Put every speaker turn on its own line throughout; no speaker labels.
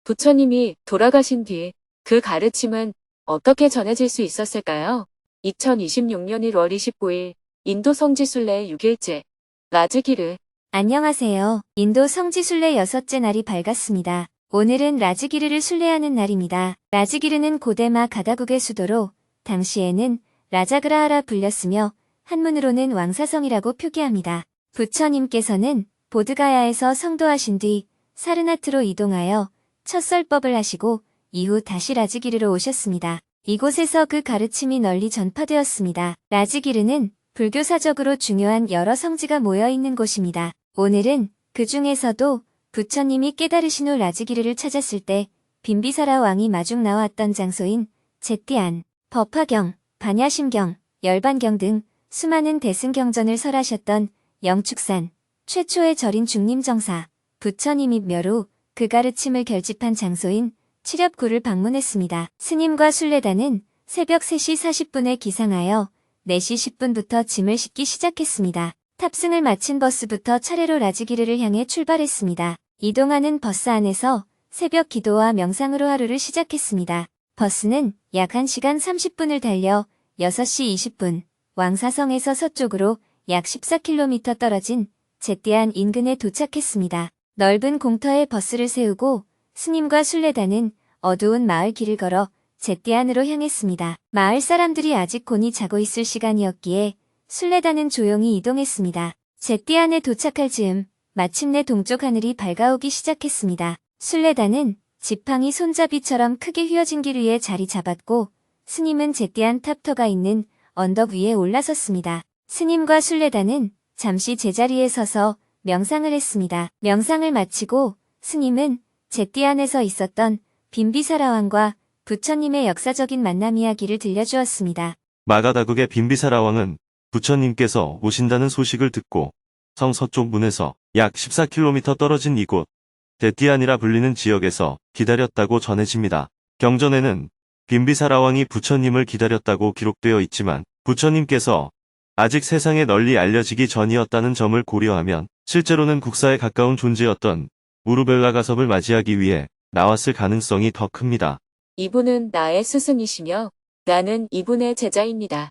부처님이 돌아가신 뒤 그 가르침은 어떻게 전해질 수 있었을까요? 2026년 1월 29일 인도 성지순례 6일째 라즈기르.
안녕하세요. 인도 성지순례 6째 날이 밝았습니다. 오늘은 라즈기르를 순례하는 날입니다. 라즈기르는 고대마 가다국의 수도로 당시에는 라자그라하라 불렸으며 한문으로는 왕사성이라고 표기합니다. 부처님께서는 보드가야에서 성도하신 뒤 사르나트로 이동하여 첫 설법을 하시고 이후 다시 라즈기르로 오셨습니다. 이곳에서 그 가르침이 널리 전파되었습니다. 라즈기르는 불교사적으로 중요한 여러 성지가 모여 있는 곳입니다. 오늘은 그 중에서도 부처님이 깨달으신 후 라즈기르를 찾았을 때 빈비사라 왕이 마중 나왔던 장소인 제띠안, 법화경, 반야심경, 열반경 등 수많은 대승경전을 설하셨던 영축산, 최초의 절인 중림정사, 부처님이 멸 후 그 가르침을 결집한 장소인 칠엽구를 방문했습니다. 스님과 순례단은 새벽 3시 40분에 기상하여 4시 10분부터 짐을 싣기 시작했습니다. 탑승을 마친 버스부터 차례로 라즈기르를 향해 출발했습니다. 이동하는 버스 안에서 새벽 기도와 명상으로 하루를 시작했습니다. 버스는 약 1시간 30분을 달려 6시 20분 왕사성에서 서쪽으로 약 14km 떨어진 제띠안 인근에 도착했습니다. 넓은 공터에 버스를 세우고 스님과 순례단은 어두운 마을 길을 걸어 제띠안으로 향했습니다. 마을 사람들이 아직 곤히 자고 있을 시간이었기에 순례단은 조용히 이동했습니다. 제띠안에 도착할 즈음 마침내 동쪽 하늘이 밝아오기 시작했습니다. 순례단은 지팡이 손잡이처럼 크게 휘어진 길 위에 자리 잡았고 스님은 제띠안 탑터가 있는 언덕 위에 올라섰습니다. 스님과 순례단은 잠시 제자리에 서서 명상을 했습니다. 명상을 마치고 스님은 제띠안에서 있었던 빈비사라 왕과 부처님의 역사적인 만남 이야기를 들려주었습니다.
마가다국의 빈비사라 왕은 부처님께서 오신다는 소식을 듣고 성 서쪽 문에서 약 14km 떨어진 이곳 제띠안이라 불리는 지역에서 기다렸다고 전해집니다. 경전에는 빈비사라 왕이 부처님을 기다렸다고 기록되어 있지만 부처님께서 아직 세상에 널리 알려지기 전이었다는 점을 고려하면 실제로는 국사에 가까운 존재였던 우르벨라가섭을 맞이하기 위해 나왔을 가능성이 더 큽니다.
이분은 나의 스승이시며 나는 이분의 제자입니다.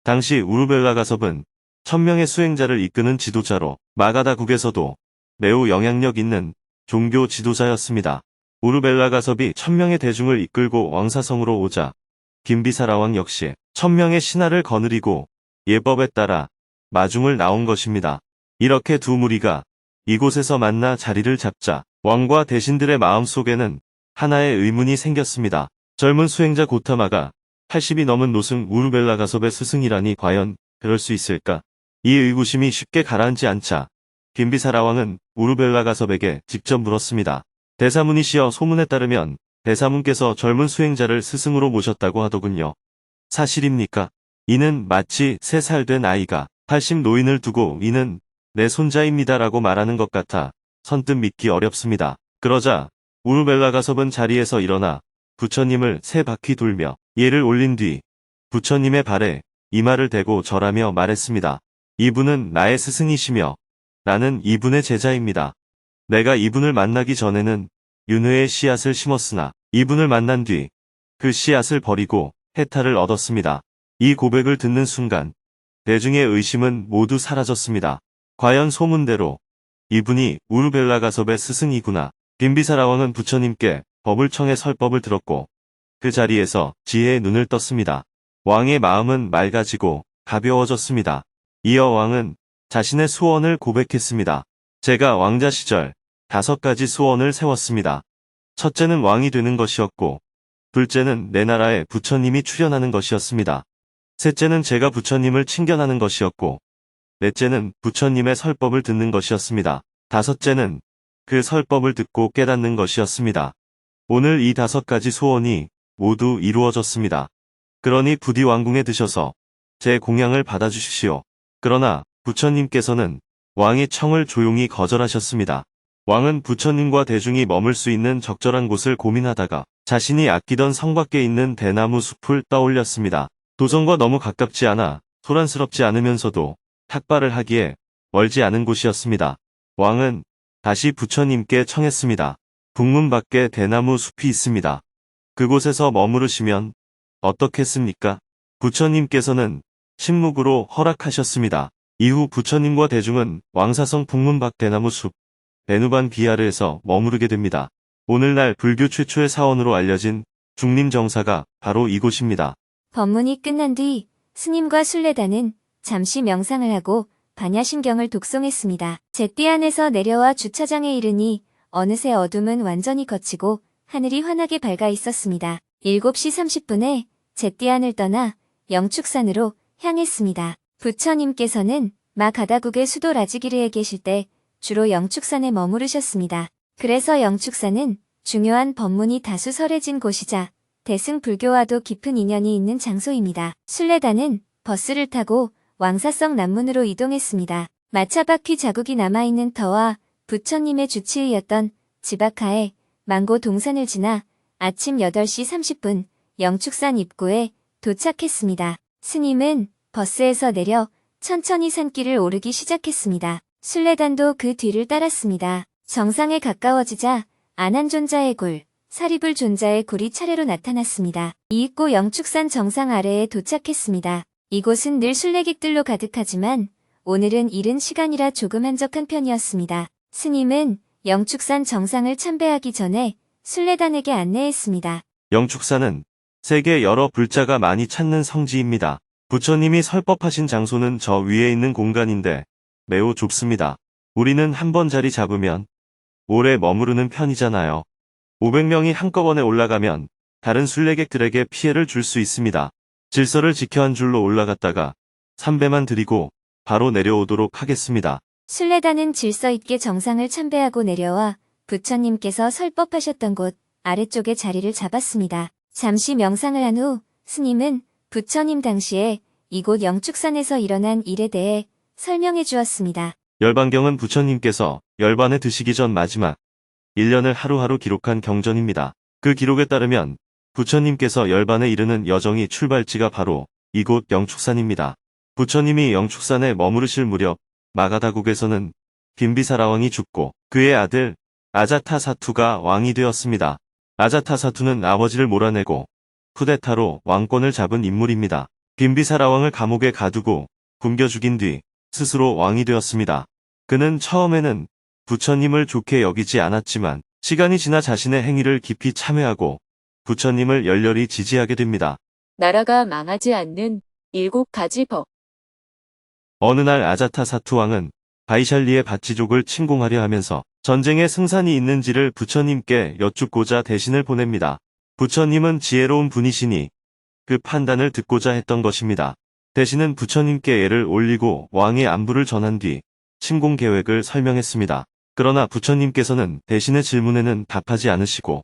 당시 우르벨라가섭은 1000명의 수행자를 이끄는 지도자로 마가다국에서도 매우 영향력 있는 종교 지도자였습니다. 우르벨라가섭이 1000명의 대중을 이끌고 왕사성으로 오자 빈비사라 왕 역시 1000명의 신하를 거느리고 예법에 따라 마중을 나온 것입니다. 이렇게 두 무리가 이곳에서 만나 자리를 잡자 왕과 대신들의 마음속에는 하나의 의문이 생겼습니다. 젊은 수행자 고타마가 80이 넘은 노승 우르벨라가섭의 스승이라니 과연 그럴 수 있을까? 이 의구심이 쉽게 가라앉지 않자 빈비사라 왕은 우르벨라가섭에게 직접 물었습니다. 대사문이시여, 소문에 따르면 대사문께서 젊은 수행자를 스승으로 모셨다고 하더군요. 사실입니까? 이는 마치 3살 된 아이가 80 노인을 두고 이는 내 손자입니다라고 말하는 것 같아 선뜻 믿기 어렵습니다. 그러자 우르벨라가섭은 자리에서 일어나 부처님을 3바퀴 돌며 예를 올린 뒤 부처님의 발에 이마를 대고 절하며 말했습니다. 이분은 나의 스승이시며 나는 이분의 제자입니다. 내가 이분을 만나기 전에는 윤회의 씨앗을 심었으나 이분을 만난 뒤 그 씨앗을 버리고 해탈을 얻었습니다. 이 고백을 듣는 순간 대중의 의심은 모두 사라졌습니다. 과연 소문대로 이분이 우르벨라가섭의 스승이구나. 빈비사라 왕은 부처님께 법을 청해 설법을 들었고 그 자리에서 지혜의 눈을 떴습니다. 왕의 마음은 맑아지고 가벼워졌습니다. 이어 왕은 자신의 소원을 고백했습니다. 제가 왕자 시절 5가지 소원을 세웠습니다. 첫째는 왕이 되는 것이었고, 둘째는 내 나라에 부처님이 출현하는 것이었습니다. 셋째는 제가 부처님을 친견하는 것이었고, 넷째는 부처님의 설법을 듣는 것이었습니다. 다섯째는 그 설법을 듣고 깨닫는 것이었습니다. 오늘 이 5가지 소원이 모두 이루어졌습니다. 그러니 부디 왕궁에 드셔서 제 공양을 받아주십시오. 그러나 부처님께서는 왕의 청을 조용히 거절하셨습니다. 왕은 부처님과 대중이 머물 수 있는 적절한 곳을 고민하다가 자신이 아끼던 성 밖에 있는 대나무 숲을 떠올렸습니다. 도성과 너무 가깝지 않아 소란스럽지 않으면서도 탁발을 하기에 멀지 않은 곳이었습니다. 왕은 다시 부처님께 청했습니다. 북문 밖에 대나무 숲이 있습니다. 그곳에서 머무르시면 어떻겠습니까? 부처님께서는 침묵으로 허락하셨습니다. 이후 부처님과 대중은 왕사성 북문 밖 대나무 숲 베누반 비하르에서 머무르게 됩니다. 오늘날 불교 최초의 사원으로 알려진 중림정사가 바로 이곳입니다.
법문이 끝난 뒤 스님과 순례단은 잠시 명상을 하고 반야심경을 독송했습니다. 제띠 안에서 내려와 주차장에 이르니 어느새 어둠은 완전히 걷히고 하늘이 환하게 밝아 있었습니다. 7시 30분에 제띠 안을 떠나 영축산으로 향했습니다. 부처님께서는 마 가다국의 수도 라지기르에 계실 때 주로 영축산에 머무르셨습니다. 그래서 영축산은 중요한 법문이 다수 설해진 곳이자 대승 불교와도 깊은 인연이 있는 장소입니다. 순례단은 버스를 타고 왕사성 남문으로 이동했습니다. 마차바퀴 자국이 남아있는 터와 부처님의 주치의였던 지바카에 망고 동산을 지나 아침 8시 30분 영축산 입구에 도착했습니다. 스님은 버스에서 내려 천천히 산길을 오르기 시작했습니다. 순례단도 그 뒤를 따랐습니다. 정상에 가까워지자 안한존자의 굴, 사리불 존자의 굴이 차례로 나타났습니다. 이윽고 영축산 정상 아래에 도착했습니다. 이곳은 늘 순례객들로 가득하지만 오늘은 이른 시간이라 조금 한적한 편이었습니다. 스님은 영축산 정상을 참배하기 전에 순례단에게 안내했습니다.
영축산은 세계 여러 불자가 많이 찾는 성지입니다. 부처님이 설법하신 장소는 저 위에 있는 공간인데 매우 좁습니다. 우리는 한 번 자리 잡으면 오래 머무르는 편이잖아요. 500명이 한꺼번에 올라가면 다른 순례객들에게 피해를 줄 수 있습니다. 질서를 지켜 한 줄로 올라갔다가 3배만 드리고 바로 내려오도록 하겠습니다.
순례단은 질서 있게 정상을 참배하고 내려와 부처님께서 설법하셨던 곳 아래쪽에 자리를 잡았습니다. 잠시 명상을 한 후 스님은 부처님 당시에 이곳 영축산에서 일어난 일에 대해 설명해 주었습니다.
열반경은 부처님께서 열반에 드시기 전 마지막 1년을 하루하루 기록한 경전입니다. 그 기록에 따르면 부처님께서 열반에 이르는 여정이 출발지가 바로 이곳 영축산입니다. 부처님이 영축산에 머무르실 무렵 마가다국에서는 빈비사라 왕이 죽고 그의 아들 아자타사투가 왕이 되었습니다. 아자타사투는 아버지를 몰아내고 쿠데타로 왕권을 잡은 인물입니다. 빈비사라 왕을 감옥에 가두고 굶겨 죽인 뒤 스스로 왕이 되었습니다. 그는 처음에는 부처님을 좋게 여기지 않았지만 시간이 지나 자신의 행위를 깊이 참회하고 부처님을 열렬히 지지하게 됩니다.
나라가 망하지 않는 7가지 법.
어느 날 아자타사투 왕은 바이샬리의 밭지족을 침공하려 하면서 전쟁에 승산이 있는지를 부처님께 여쭙고자 대신을 보냅니다. 부처님은 지혜로운 분이시니 그 판단을 듣고자 했던 것입니다. 대신은 부처님께 예를 올리고 왕의 안부를 전한 뒤 침공 계획을 설명했습니다. 그러나 부처님께서는 대신의 질문에는 답하지 않으시고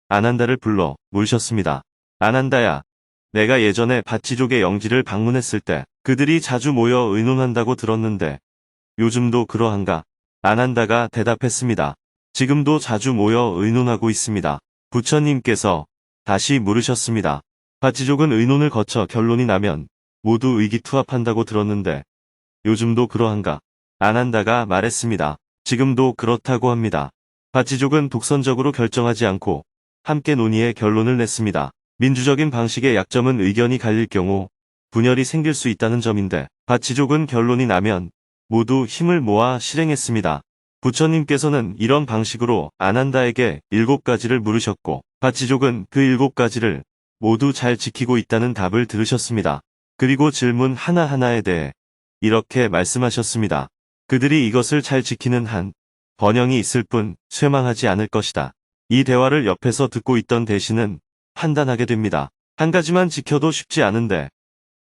아난다를 불러 물으셨습니다. 아난다야, 내가 예전에 밭지족의 영지를 방문했을 때 그들이 자주 모여 의논한다고 들었는데 요즘도 그러한가? 아난다가 대답했습니다. 지금도 자주 모여 의논하고 있습니다. 부처님께서 다시 물으셨습니다. 밭지족은 의논을 거쳐 결론이 나면 모두 의기투합한다고 들었는데 요즘도 그러한가? 아난다가 말했습니다. 지금도 그렇다고 합니다. 밭지족은 독선적으로 결정하지 않고 함께 논의해 결론을 냈습니다. 민주적인 방식의 약점은 의견이 갈릴 경우 분열이 생길 수 있다는 점인데 밭지족은 결론이 나면 모두 힘을 모아 실행했습니다. 부처님께서는 이런 방식으로 아난다에게 7가지를 물으셨고 밭지족은 그 7가지를 모두 잘 지키고 있다는 답을 들으셨습니다. 그리고 질문 하나하나에 대해 이렇게 말씀하셨습니다. 그들이 이것을 잘 지키는 한 번영이 있을 뿐 쇠망하지 않을 것이다. 이 대화를 옆에서 듣고 있던 대신은 판단하게 됩니다. 한 가지만 지켜도 쉽지 않은데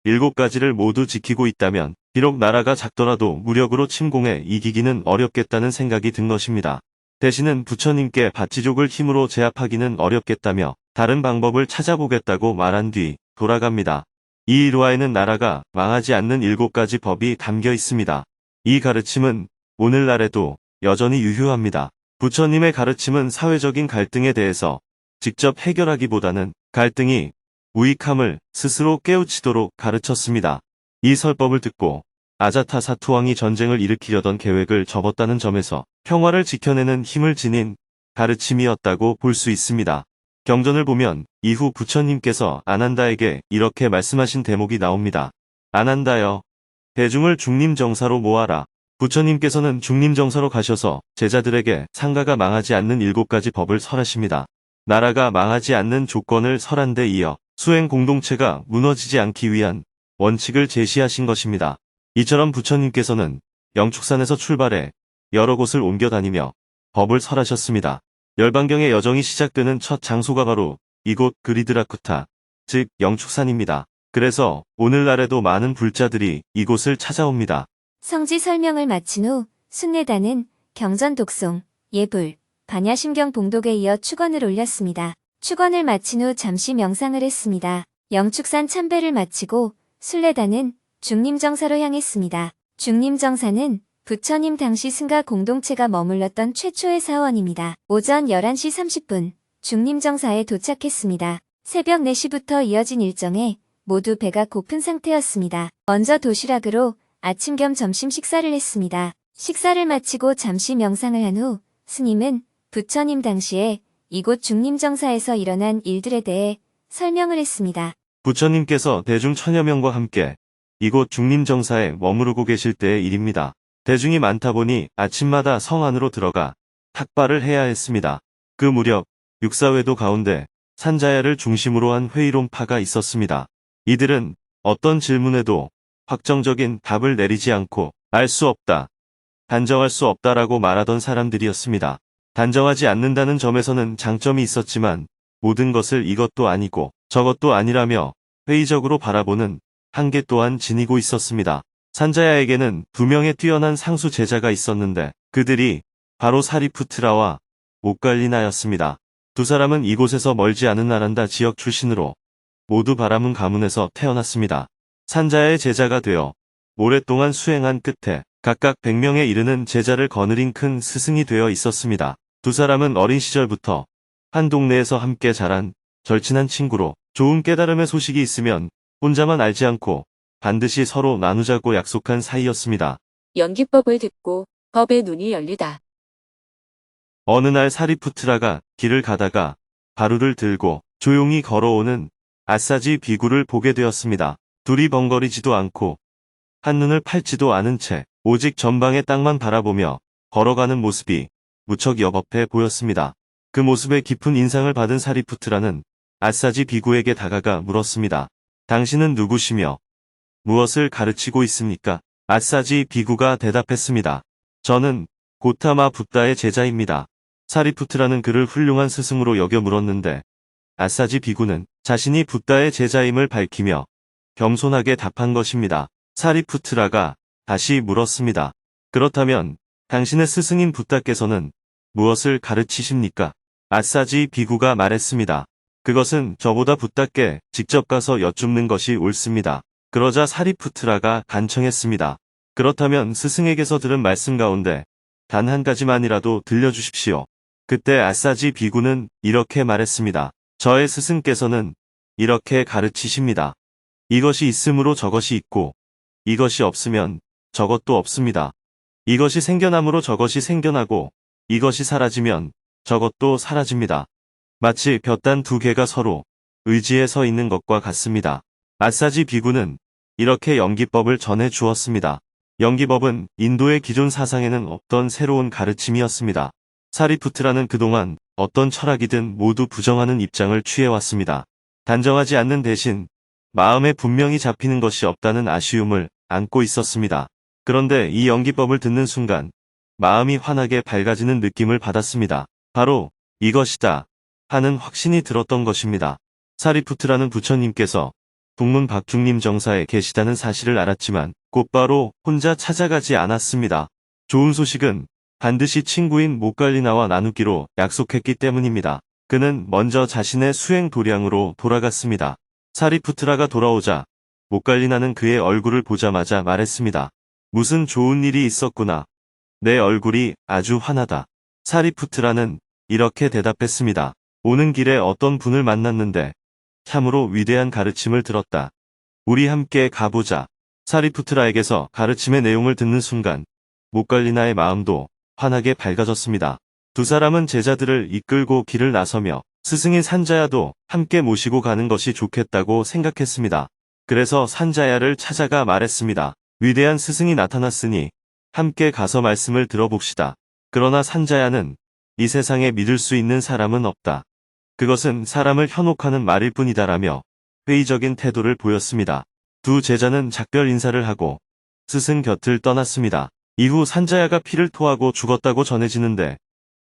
7가지를 모두 지키고 있다면 비록 나라가 작더라도 무력으로 침공해 이기기는 어렵겠다는 생각이 든 것입니다. 대신은 부처님께 밭지족을 힘으로 제압하기는 어렵겠다며 다른 방법을 찾아보겠다고 말한 뒤 돌아갑니다. 이 일화에는 나라가 망하지 않는 7가지 법이 담겨 있습니다. 이 가르침은 오늘날에도 여전히 유효합니다. 부처님의 가르침은 사회적인 갈등에 대해서 직접 해결하기보다는 갈등이 무익함을 스스로 깨우치도록 가르쳤습니다. 이 설법을 듣고 아자타사투왕이 전쟁을 일으키려던 계획을 접었다는 점에서 평화를 지켜내는 힘을 지닌 가르침이었다고 볼 수 있습니다. 경전을 보면 이후 부처님께서 아난다에게 이렇게 말씀하신 대목이 나옵니다. 아난다여, 대중을 중림정사로 모아라. 부처님께서는 중림정사로 가셔서 제자들에게 상가가 망하지 않는 7가지 법을 설하십니다. 나라가 망하지 않는 조건을 설한 데 이어 수행 공동체가 무너지지 않기 위한 원칙을 제시하신 것입니다. 이처럼 부처님께서는 영축산에서 출발해 여러 곳을 옮겨 다니며 법을 설하셨습니다. 열반경의 여정이 시작되는 첫 장소가 바로 이곳 그리드라쿠타, 즉 영축산입니다. 그래서 오늘날에도 많은 불자들이 이곳을 찾아옵니다.
성지 설명을 마친 후 순례단은 경전 독송, 예불, 반야심경 봉독에 이어 축원을 올렸습니다. 축원을 마친 후 잠시 명상을 했습니다. 영축산 참배를 마치고 순례단은 중림정사로 향했습니다. 중림정사는 부처님 당시 승가 공동체가 머물렀던 최초의 사원입니다. 오전 11시 30분 중림정사에 도착했습니다. 새벽 4시부터 이어진 일정에 모두 배가 고픈 상태였습니다. 먼저 도시락으로 아침 겸 점심 식사를 했습니다. 식사를 마치고 잠시 명상을 한 후 스님은 부처님 당시에 이곳 중림정사에서 일어난 일들에 대해 설명을 했습니다.
부처님께서 대중 천여 명과 함께 이곳 중림정사에 머무르고 계실 때의 일입니다. 대중이 많다 보니 아침마다 성 안으로 들어가 탁발을 해야 했습니다. 그 무렵 육사회도 가운데 산자야를 중심으로 한 회의론파가 있었습니다. 이들은 어떤 질문에도 확정적인 답을 내리지 않고 알 수 없다, 단정할 수 없다라고 말하던 사람들이었습니다. 단정하지 않는다는 점에서는 장점이 있었지만 모든 것을 이것도 아니고 저것도 아니라며 회의적으로 바라보는 한계 또한 지니고 있었습니다. 산자야에게는 2명의 뛰어난 상수 제자가 있었는데 그들이 바로 사리푸트라와 목갈리나였습니다. 두 사람은 이곳에서 멀지 않은 나란다 지역 출신으로 모두 바라문 가문에서 태어났습니다. 산자야의 제자가 되어 오랫동안 수행한 끝에 각각 100명에 이르는 제자를 거느린 큰 스승이 되어 있었습니다. 두 사람은 어린 시절부터 한 동네에서 함께 자란 절친한 친구로 좋은 깨달음의 소식이 있으면 혼자만 알지 않고 반드시 서로 나누자고 약속한 사이였습니다.
연기법을 듣고 법의 눈이 열리다.
어느 날 사리푸트라가 길을 가다가 가루를 들고 조용히 걸어오는 아사지 비구를 보게 되었습니다. 둘이 번거리지도 않고 한눈을 팔지도 않은 채 오직 전방의 땅만 바라보며 걸어가는 모습이 무척 여법해 보였습니다. 그 모습에 깊은 인상을 받은 사리푸트라는 아사지 비구에게 다가가 물었습니다. 당신은 누구시며 무엇을 가르치고 있습니까? 아사지 비구가 대답했습니다. 저는 고타마 붓다의 제자입니다. 사리푸트라는 그를 훌륭한 스승으로 여겨 물었는데 아사지 비구는 자신이 붓다의 제자임을 밝히며 겸손하게 답한 것입니다. 사리푸트라가 다시 물었습니다. 그렇다면 당신의 스승인 붓다께서는 무엇을 가르치십니까? 아사지 비구가 말했습니다. 그것은 저보다 붓다께 직접 가서 여쭙는 것이 옳습니다. 그러자 사리푸트라가 간청했습니다. 그렇다면 스승에게서 들은 말씀 가운데 단 한 가지만이라도 들려주십시오. 그때 아사지 비구는 이렇게 말했습니다. 저의 스승께서는 이렇게 가르치십니다. 이것이 있으므로 저것이 있고 이것이 없으면 저것도 없습니다. 이것이 생겨나므로 저것이 생겨나고 이것이 사라지면 저것도 사라집니다. 마치 볕단 두 개가 서로 의지에 서 있는 것과 같습니다. 아사지 비구는 이렇게 연기법을 전해 주었습니다. 연기법은 인도의 기존 사상에는 없던 새로운 가르침이었습니다. 사리푸트라는 그동안 어떤 철학이든 모두 부정하는 입장을 취해왔습니다. 단정하지 않는 대신 마음에 분명히 잡히는 것이 없다는 아쉬움을 안고 있었습니다. 그런데 이 연기법을 듣는 순간 마음이 환하게 밝아지는 느낌을 받았습니다. 바로 이것이다 하는 확신이 들었던 것입니다. 사리푸트라는 부처님께서 북문 박중림 정사에 계시다는 사실을 알았지만 곧바로 혼자 찾아가지 않았습니다. 좋은 소식은 반드시 친구인 목갈리나와 나누기로 약속했기 때문입니다. 그는 먼저 자신의 수행 도량으로 돌아갔습니다. 사리푸트라가 돌아오자 목갈리나는 그의 얼굴을 보자마자 말했습니다. 무슨 좋은 일이 있었구나. 내 얼굴이 아주 환하다. 사리푸트라는 이렇게 대답했습니다. 오는 길에 어떤 분을 만났는데 참으로 위대한 가르침을 들었다. 우리 함께 가보자. 사리푸트라에게서 가르침의 내용을 듣는 순간 목갈리나의 마음도 환하게 밝아졌습니다. 두 사람은 제자들을 이끌고 길을 나서며 스승인 산자야도 함께 모시고 가는 것이 좋겠다고 생각했습니다. 그래서 산자야를 찾아가 말했습니다. 위대한 스승이 나타났으니 함께 가서 말씀을 들어봅시다. 그러나 산자야는 이 세상에 믿을 수 있는 사람은 없다. 그것은 사람을 현혹하는 말일 뿐이다라며 회의적인 태도를 보였습니다. 두 제자는 작별 인사를 하고 스승 곁을 떠났습니다. 이후 산자야가 피를 토하고 죽었다고 전해지는데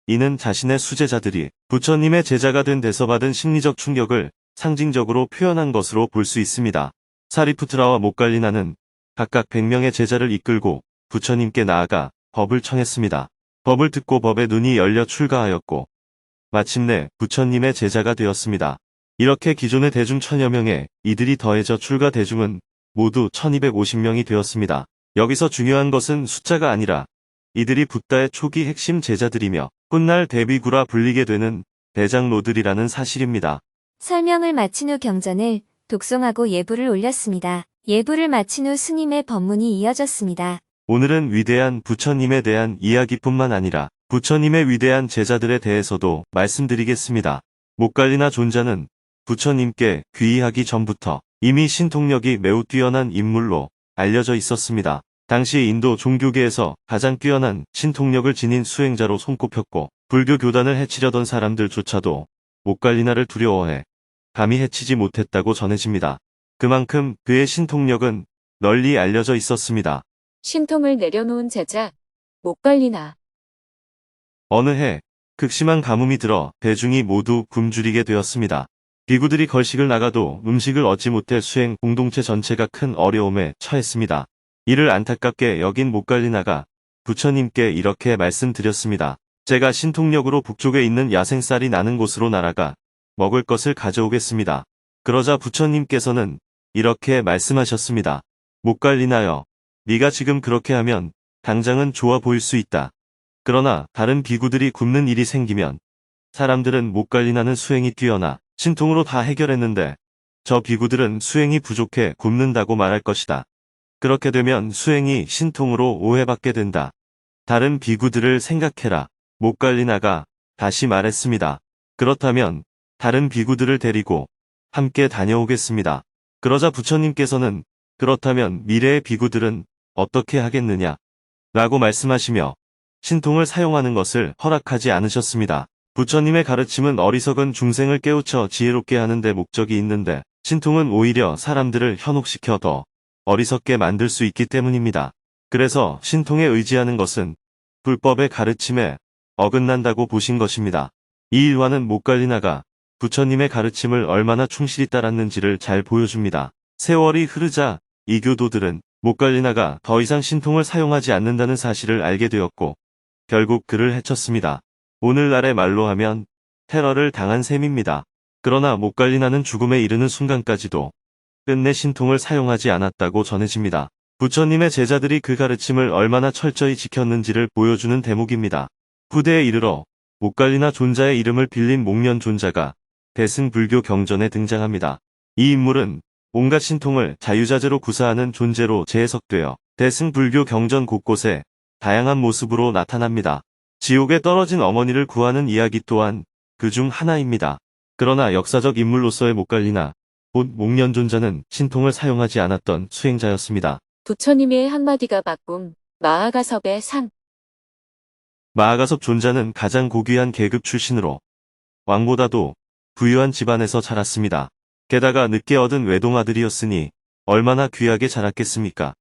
이는 자신의 수제자들이 부처님의 제자가 된 데서 받은 심리적 충격을 상징적으로 표현한 것으로 볼 수 있습니다. 사리푸트라와 목갈리나는 각각 100명의 제자를 이끌고 부처님께 나아가 법을 청했습니다. 법을 듣고 법의 눈이 열려 출가하였고 마침내 부처님의 제자가 되었습니다. 이렇게 기존의 대중 1000여 명에 이들이 더해져 출가 대중은 모두 1250명이 되었습니다. 여기서 중요한 것은 숫자가 아니라 이들이 붓다의 초기 핵심 제자들이며 훗날 대비구라 불리게 되는 대장로들이라는 사실입니다.
설명을 마친 후 경전을 독송하고 예불을 올렸습니다. 예불을 마친 후 스님의 법문이 이어졌습니다.
오늘은 위대한 부처님에 대한 이야기뿐만 아니라 부처님의 위대한 제자들에 대해서도 말씀드리겠습니다. 목갈리나 존자는 부처님께 귀의하기 전부터 이미 신통력이 매우 뛰어난 인물로 알려져 있었습니다. 당시 인도 종교계에서 가장 뛰어난 신통력을 지닌 수행자로 손꼽혔고 불교 교단을 해치려던 사람들조차도 목갈리나를 두려워해 감히 해치지 못했다고 전해집니다. 그만큼 그의 신통력은 널리 알려져 있었습니다.
신통을 내려놓은 제자, 목갈리나.
어느 해 극심한 가뭄이 들어 대중이 모두 굶주리게 되었습니다. 비구들이 걸식을 나가도 음식을 얻지 못해 수행 공동체 전체가 큰 어려움에 처했습니다. 이를 안타깝게 여긴 목갈리나가 부처님께 이렇게 말씀드렸습니다. 제가 신통력으로 북쪽에 있는 야생쌀이 나는 곳으로 날아가 먹을 것을 가져오겠습니다. 그러자 부처님께서는 이렇게 말씀하셨습니다. 목갈리나여, 네가 지금 그렇게 하면 당장은 좋아 보일 수 있다. 그러나 다른 비구들이 굶는 일이 생기면 사람들은 목갈리나는 수행이 뛰어나 신통으로 다 해결했는데 저 비구들은 수행이 부족해 굶는다고 말할 것이다. 그렇게 되면 수행이 신통으로 오해받게 된다. 다른 비구들을 생각해라. 목갈리나가 다시 말했습니다. 그렇다면 다른 비구들을 데리고 함께 다녀오겠습니다. 그러자 부처님께서는 그렇다면 미래의 비구들은 어떻게 하겠느냐? 라고 말씀하시며 신통을 사용하는 것을 허락하지 않으셨습니다. 부처님의 가르침은 어리석은 중생을 깨우쳐 지혜롭게 하는 데 목적이 있는데 신통은 오히려 사람들을 현혹시켜 더 어리석게 만들 수 있기 때문입니다. 그래서 신통에 의지하는 것은 불법의 가르침에 어긋난다고 보신 것입니다. 이 일화는 목갈리나가 부처님의 가르침을 얼마나 충실히 따랐는지를 잘 보여줍니다. 세월이 흐르자 이교도들은 목갈리나가 더 이상 신통을 사용하지 않는다는 사실을 알게 되었고 결국 그를 해쳤습니다. 오늘날의 말로 하면 테러를 당한 셈입니다. 그러나 목갈리나는 죽음에 이르는 순간까지도 끝내 신통을 사용하지 않았다고 전해집니다. 부처님의 제자들이 그 가르침을 얼마나 철저히 지켰는지를 보여주는 대목입니다. 후대에 이르러 목갈리나 존자의 이름을 빌린 목련 존자가 대승불교 경전에 등장합니다. 이 인물은 온갖 신통을 자유자재로 구사하는 존재로 재해석되어 대승불교 경전 곳곳에 다양한 모습으로 나타납니다. 지옥에 떨어진 어머니를 구하는 이야기 또한 그 중 하나입니다. 그러나 역사적 인물로서의 목갈리나 곧 목련 존자는 신통을 사용하지 않았던 수행자였습니다.
부처님의 한마디가 바꿈 마하가섭의 상.
마하가섭 존자는 가장 고귀한 계급 출신으로 왕보다도 부유한 집안에서 자랐습니다. 게다가 늦게 얻은 외동아들이었으니 얼마나 귀하게 자랐겠습니까?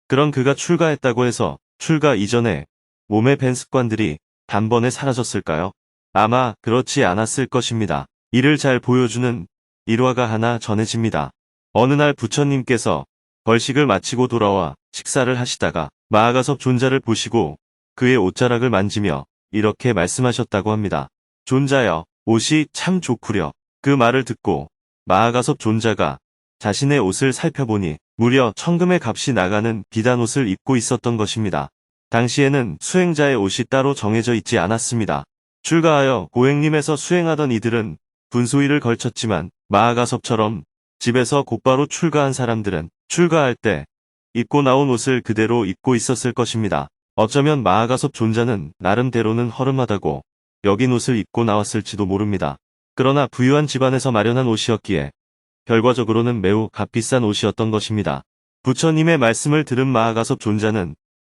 그런 그가 출가했다고 해서 출가 이전에 몸에 밴 습관들이 단번에 사라졌을까요? 아마 그렇지 않았을 것입니다. 이를 잘 보여주는 일화가 하나 전해집니다. 어느 날 부처님께서 벌식을 마치고 돌아와 식사를 하시다가 마하가섭 존자를 보시고 그의 옷자락을 만지며 이렇게 말씀하셨다고 합니다. 존자여, 옷이 참 좋구려. 그 말을 듣고 마하가섭 존자가 자신의 옷을 살펴보니 무려 1000금의 값이 나가는 비단 옷을 입고 있었던 것입니다. 당시에는 수행자의 옷이 따로 정해져 있지 않았습니다. 출가하여 고행림에서 수행하던 이들은 분소일을 걸쳤지만 마하가섭처럼 집에서 곧바로 출가한 사람들은 출가할 때 입고 나온 옷을 그대로 입고 있었을 것입니다. 어쩌면 마하가섭 존자는 나름대로는 허름하다고 여긴 옷을 입고 나왔을지도 모릅니다. 그러나 부유한 집안에서 마련한 옷이었기에 결과적으로는 매우 값비싼 옷이었던 것입니다. 부처님의 말씀을 들은 마하가섭 존자는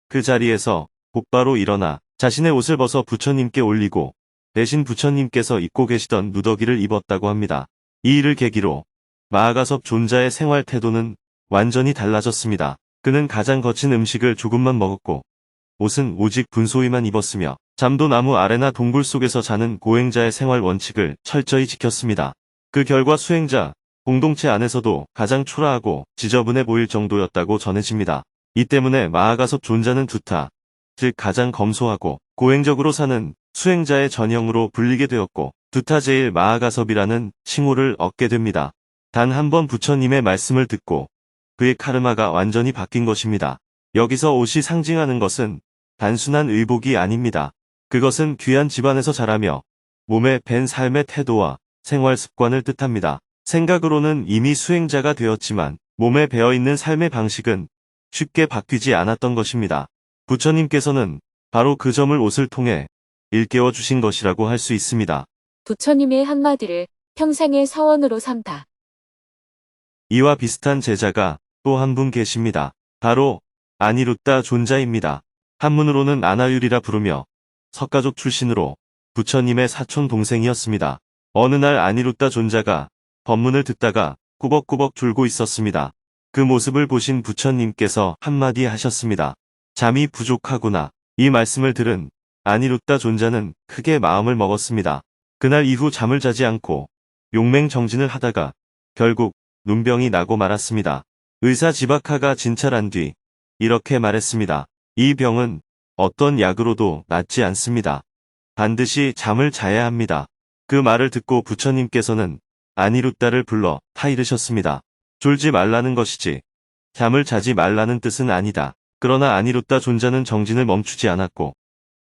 그 자리에서 곧바로 일어나 자신의 옷을 벗어 부처님께 올리고 대신 부처님께서 입고 계시던 누더기를 입었다고 합니다. 이 일을 계기로 마하가섭 존자의 생활 태도는 완전히 달라졌습니다. 그는 가장 거친 음식을 조금만 먹었고 옷은 오직 분소이만 입었으며 잠도 나무 아래나 동굴 속에서 자는 고행자의 생활 원칙을 철저히 지켰습니다. 그 결과 수행자 공동체 안에서도 가장 초라하고 지저분해 보일 정도였다고 전해집니다. 이 때문에 마하가섭 존자는 두타, 즉 가장 검소하고 고행적으로 사는 수행자의 전형으로 불리게 되었고 두타제일 마하가섭이라는 칭호를 얻게 됩니다. 단 한 번 부처님의 말씀을 듣고 그의 카르마가 완전히 바뀐 것입니다. 여기서 옷이 상징하는 것은 단순한 의복이 아닙니다. 그것은 귀한 집안에서 자라며 몸에 밴 삶의 태도와 생활 습관을 뜻합니다. 생각으로는 이미 수행자가 되었지만 몸에 배어있는 삶의 방식은 쉽게 바뀌지 않았던 것입니다. 부처님께서는 바로 그 점을 옷을 통해 일깨워 주신 것이라고 할 수 있습니다.
부처님의 한마디를 평생의 서원으로 삼다.
이와 비슷한 제자가 또 한 분 계십니다. 바로 아니루따 존자입니다. 한문으로는 아나율이라 부르며 석가족 출신으로 부처님의 사촌 동생이었습니다. 어느 날 아니루따 존자가 법문을 듣다가 꾸벅꾸벅 졸고 있었습니다. 그 모습을 보신 부처님께서 한마디 하셨습니다. 잠이 부족하구나. 이 말씀을 들은 아니루따 존자는 크게 마음을 먹었습니다. 그날 이후 잠을 자지 않고 용맹정진을 하다가 결국 눈병이 나고 말았습니다. 의사 지바카가 진찰한 뒤 이렇게 말했습니다. 이 병은 어떤 약으로도 낫지 않습니다. 반드시 잠을 자야 합니다. 그 말을 듣고 부처님께서는 아니루따를 불러 타이르셨습니다. 졸지 말라는 것이지 잠을 자지 말라는 뜻은 아니다. 그러나 아니루따 존자는 정진을 멈추지 않았고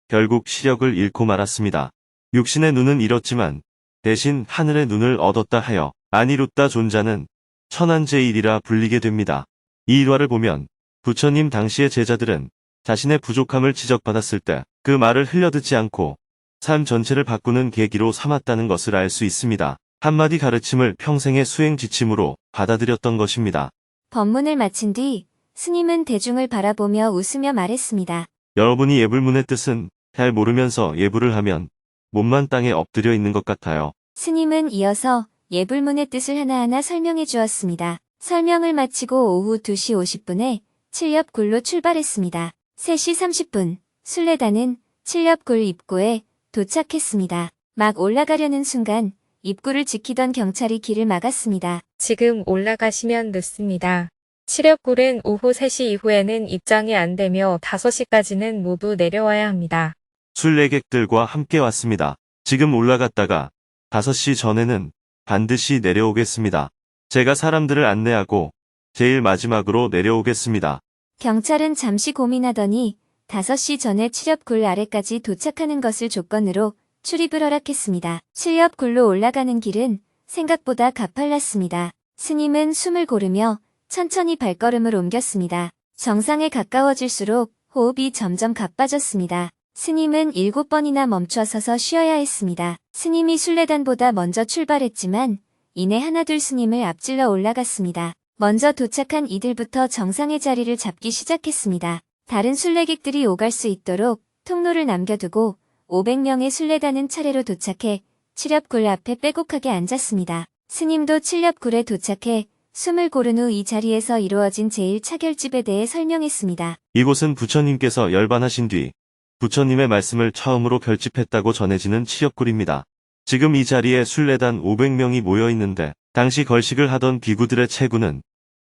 결국 시력을 잃고 말았습니다. 육신의 눈은 잃었지만 대신 하늘의 눈을 얻었다 하여 아니루따 존자는 천한제일이라 불리게 됩니다. 이 일화를 보면 부처님 당시의 제자들은 자신의 부족함을 지적받았을 때 그 말을 흘려듣지 않고 삶 전체를 바꾸는 계기로 삼았다는 것을 알 수 있습니다. 한마디 가르침을 평생의 수행 지침으로 받아들였던 것입니다.
법문을 마친 뒤 스님은 대중을 바라보며 웃으며 말했습니다.
여러분이 예불문의 뜻은 잘 모르면서 예불을 하면 몸만 땅에 엎드려 있는 것 같아요.
스님은 이어서 예불문의 뜻을 하나하나 설명해 주었습니다. 설명을 마치고 오후 2시 50분에 칠렵굴로 출발했습니다. 3시 30분, 순례단은 칠렵굴 입구에 도착했습니다. 막 올라가려는 순간 입구를 지키던 경찰이 길을 막았습니다.
지금 올라가시면 늦습니다. 칠렵굴은 오후 3시 이후에는 입장이 안 되며 5시까지는 모두 내려와야 합니다.
순례객들과 함께 왔습니다. 지금 올라갔다가 5시 전에는 반드시 내려오겠습니다. 제가 사람들을 안내하고 제일 마지막으로 내려오겠습니다.
경찰은 잠시 고민하더니 5시 전에 칠렵굴 아래까지 도착하는 것을 조건으로 출입을 허락했습니다. 칠렵굴로 올라가는 길은 생각보다 가팔랐습니다. 스님은 숨을 고르며 천천히 발걸음을 옮겼습니다. 정상에 가까워질수록 호흡이 점점 가빠졌습니다. 스님은 7번이나 멈춰 서서 쉬어야 했습니다. 스님이 순례단보다 먼저 출발했지만 이내 하나둘 스님을 앞질러 올라갔습니다. 먼저 도착한 이들부터 정상의 자리를 잡기 시작했습니다. 다른 순례객들이 오갈 수 있도록 통로를 남겨두고 500명의 순례단은 차례로 도착해 칠렵굴 앞에 빼곡하게 앉았습니다. 스님도 칠렵굴에 도착해 숨을 고른 후 이 자리에서 이루어진 제1차결집에 대해 설명했습니다.
이곳은 부처님께서 열반하신 뒤 부처님의 말씀을 처음으로 결집했다고 전해지는 칠렵굴입니다. 지금 이 자리에 순례단 500명이 모여 있는데 당시 걸식을 하던 비구들의 체구는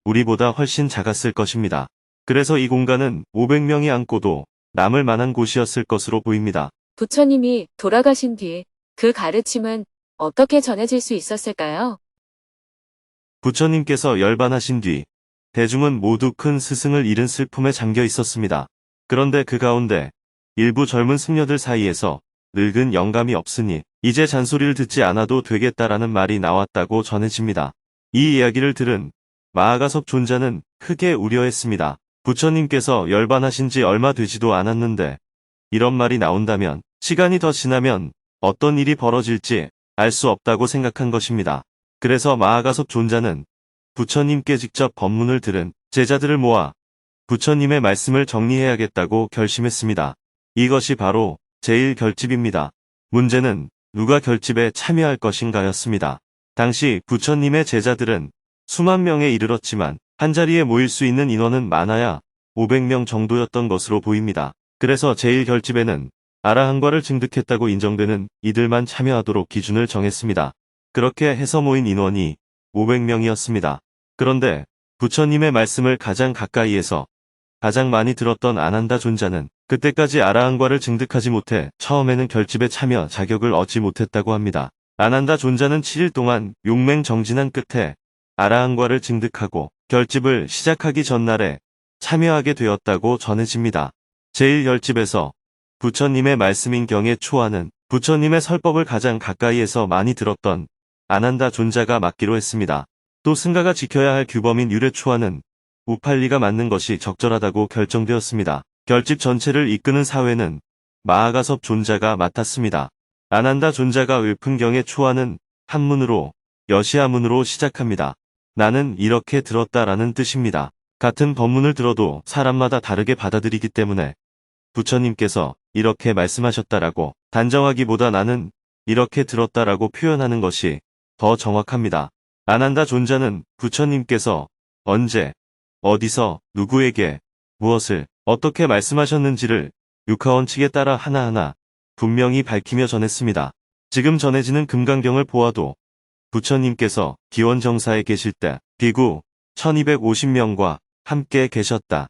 우리보다 훨씬 작았을 것입니다. 그래서 이 공간은 500명이 앉고도 남을 만한 곳이었을 것으로 보입니다.
부처님이 돌아가신 뒤 그 가르침은 어떻게 전해질 수 있었을까요?
부처님께서 열반하신 뒤 대중은 모두 큰 스승을 잃은 슬픔에 잠겨 있었습니다. 그런데 그 가운데 일부 젊은 승려들 사이에서 늙은 영감이 없으니 이제 잔소리를 듣지 않아도 되겠다라는 말이 나왔다고 전해집니다. 이 이야기를 들은 마아가섭 존자는 크게 우려했습니다. 부처님께서 열반하신 지 얼마 되지도 않았는데 이런 말이 나온다면 시간이 더 지나면 어떤 일이 벌어질지 알 수 없다고 생각한 것입니다. 그래서 마아가섭 존자는 부처님께 직접 법문을 들은 제자들을 모아 부처님의 말씀을 정리해야겠다고 결심했습니다. 이것이 바로 제1결집입니다. 문제는 누가 결집에 참여할 것인가였습니다. 당시 부처님의 제자들은 수만 명에 이르렀지만 한자리에 모일 수 있는 인원은 많아야 500명 정도였던 것으로 보입니다. 그래서 제1결집에는 아라한과를 증득했다고 인정되는 이들만 참여하도록 기준을 정했습니다. 그렇게 해서 모인 인원이 500명이었습니다. 그런데 부처님의 말씀을 가장 가까이에서 가장 많이 들었던 아난다 존자는 그때까지 아라한과를 증득하지 못해 처음에는 결집에 참여 자격을 얻지 못했다고 합니다. 아난다 존자는 7일 동안 용맹정진한 끝에 아라한과를 증득하고 결집을 시작하기 전날에 참여하게 되었다고 전해집니다. 제1결집에서 부처님의 말씀인 경의 초하는 부처님의 설법을 가장 가까이에서 많이 들었던 아난다 존자가 맡기로 했습니다. 또 승가가 지켜야 할 규범인 유례 초하는 우팔리가 맡는 것이 적절하다고 결정되었습니다. 결집 전체를 이끄는 사회는 마아가섭 존자가 맡았습니다. 아난다 존자가 읊은 경의 초하는 한문으로 여시아문으로 시작합니다. 나는 이렇게 들었다라는 뜻입니다. 같은 법문을 들어도 사람마다 다르게 받아들이기 때문에 부처님께서 이렇게 말씀하셨다라고 단정하기보다 나는 이렇게 들었다라고 표현하는 것이 더 정확합니다. 아난다 존자는 부처님께서 언제, 어디서, 누구에게, 무엇을, 어떻게 말씀하셨는지를 육하원칙에 따라 하나하나 분명히 밝히며 전했습니다. 지금 전해지는 금강경을 보아도 부처님께서 기원정사에 계실 때 비구 1250명과 함께 계셨다.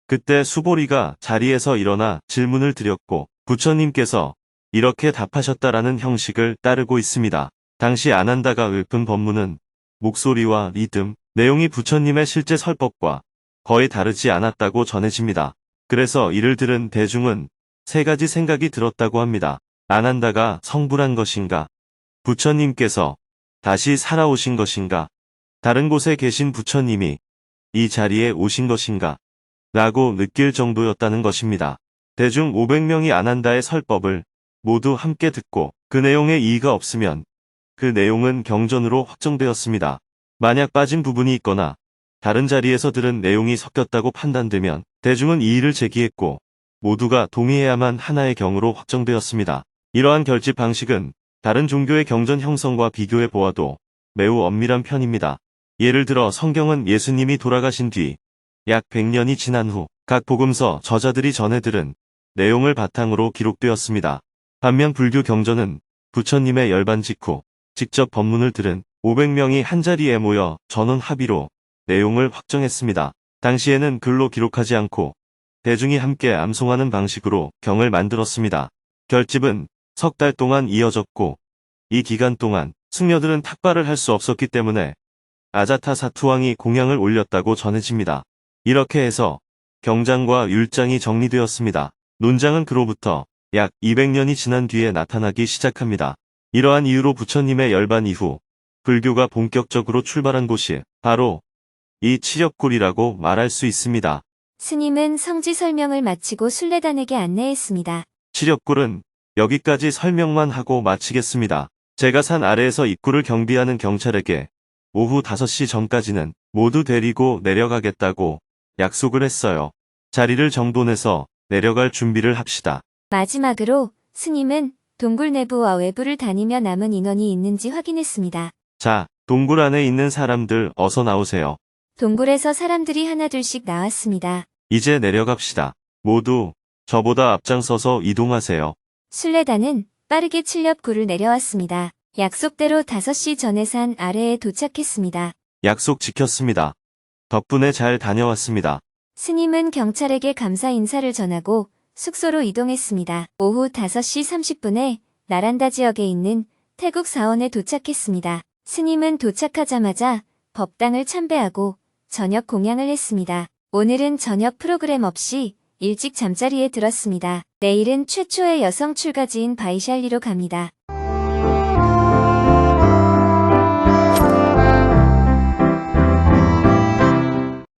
그때 수보리가 자리에서 일어나 질문을 드렸고 부처님께서 이렇게 답하셨다라는 형식을 따르고 있습니다. 당시 아난다가 읊은 법문은 목소리와 리듬, 내용이 부처님의 실제 설법과 거의 다르지 않았다고 전해집니다. 그래서 이를 들은 대중은 세 가지 생각이 들었다고 합니다. 아난다가 성불한 것인가? 부처님께서 다시 살아오신 것인가? 다른 곳에 계신 부처님이 이 자리에 오신 것인가? 라고 느낄 정도였다는 것입니다. 대중 500명이 아난다의 설법을 모두 함께 듣고 그 내용에 이의가 없으면 그 내용은 경전으로 확정되었습니다. 만약 빠진 부분이 있거나 다른 자리에서 들은 내용이 섞였다고 판단되면 대중은 이의를 제기했고 모두가 동의해야만 하나의 경으로 확정되었습니다. 이러한 결집 방식은 다른 종교의 경전 형성과 비교해 보아도 매우 엄밀한 편입니다. 예를 들어 성경은 예수님이 돌아가신 뒤 약 100년이 지난 후 각 복음서 저자들이 전해 들은 내용을 바탕으로 기록되었습니다. 반면 불교 경전은 부처님의 열반 직후 직접 법문을 들은 500명이 한자리에 모여 전원 합의로 내용을 확정했습니다. 당시에는 글로 기록하지 않고 대중이 함께 암송하는 방식으로 경을 만들었습니다. 결집은 석 달 동안 이어졌고 이 기간 동안 승려들은 탁발을 할 수 없었기 때문에 아자타사투왕이 공양을 올렸다고 전해집니다. 이렇게 해서 경장과 율장이 정리되었습니다. 논장은 그로부터 약 200년이 지난 뒤에 나타나기 시작합니다. 이러한 이유로 부처님의 열반 이후 불교가 본격적으로 출발한 곳이 바로 이 칠엽굴이라고 말할 수 있습니다.
스님은 성지 설명을 마치고 순례단에게 안내했습니다.
칠엽굴은 여기까지 설명만 하고 마치겠습니다. 제가 산 아래에서 입구를 경비하는 경찰에게 오후 5시 전까지는 모두 데리고 내려가겠다고 약속을 했어요. 자리를 정돈해서 내려갈 준비를 합시다.
마지막으로 스님은 동굴 내부와 외부를 다니며 남은 인원이 있는지 확인했습니다.
자, 동굴 안에 있는 사람들 어서 나오세요.
동굴에서 사람들이 하나둘씩 나왔습니다.
이제 내려갑시다. 모두 저보다 앞장서서 이동하세요.
순례단은 빠르게 칠렵굴을 내려왔습니다. 약속대로 5시 전에 산 아래에 도착했습니다.
약속 지켰습니다. 덕분에 잘 다녀왔습니다.
스님은 경찰에게 감사 인사를 전하고 숙소로 이동했습니다. 오후 5시 30분에 나란다 지역에 있는 태국 사원에 도착했습니다. 스님은 도착하자마자 법당을 참배하고 저녁 공양을 했습니다. 오늘은 저녁 프로그램 없이 일찍 잠자리에 들었습니다. 내일은 최초의 여성 출가지인 바이샬리로 갑니다.